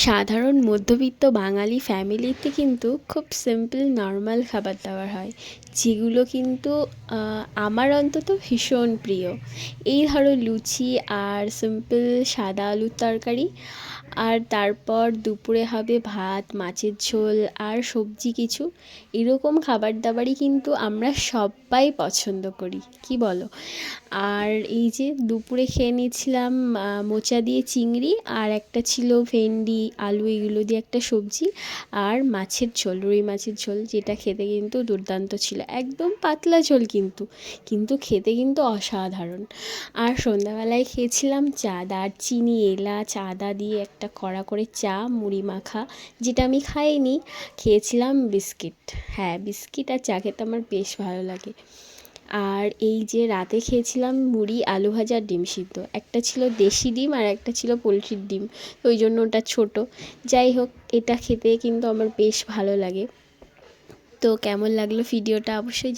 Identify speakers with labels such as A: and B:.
A: সাধারণ মধ্যবিত্ত বাঙালি ফ্যামিলিতে কিন্তু খুব সিম্পল নর্মাল খাবার দাবার হয়, যেগুলো কিন্তু আমার অন্তত ভীষণ প্রিয়। এই ধরো লুচি আর সিম্পল সাদা আলুর তরকারি, আর তারপর দুপুরে হবে ভাত, মাছের ঝোল আর সবজি কিছু। এরকম খাবার দাবারই কিন্তু আমরা সবাই পছন্দ করি, কি বলো? আর এই যে দুপুরে খেয়ে নিয়েছিলাম মোচা দিয়ে চিংড়ি, আর একটা ছিল ভেন্ডি আলু এগুলো দিয়ে একটা সবজি, আর মাছের ঝোল, রুই মাছের ঝোল, যেটা খেতে কিন্তু দুর্দান্ত ছিল। একদম পাতলা ঝোল কিন্তু কিন্তু খেতে কিন্তু অসাধারণ। আর সন্ধ্যাবেলায় খেয়েছিলাম চা, দারচিনি এলাচ আদা দিয়ে একটা কড়া করে চা, মুড়ি মাখা, যেটা আমি খাইনি। খেয়েছিলাম বিস্কিট। হ্যাঁ, বিস্কিট আর চা খেতে আমার বেশ ভালো লাগে। আর এই যে রাতে খেয়েছিলাম মুড়ি, আলু ভাজা, ডিম সিদ্ধ। একটা ছিল দেশি ডিম আর একটা ছিল পোলট্রির ডিম, তো ওই জন্য ওটা ছোটো। যাই হোক, এটা খেতে কিন্তু আমার বেশ ভালো লাগে। তো কেমন লাগলো ভিডিওটা অবশ্যই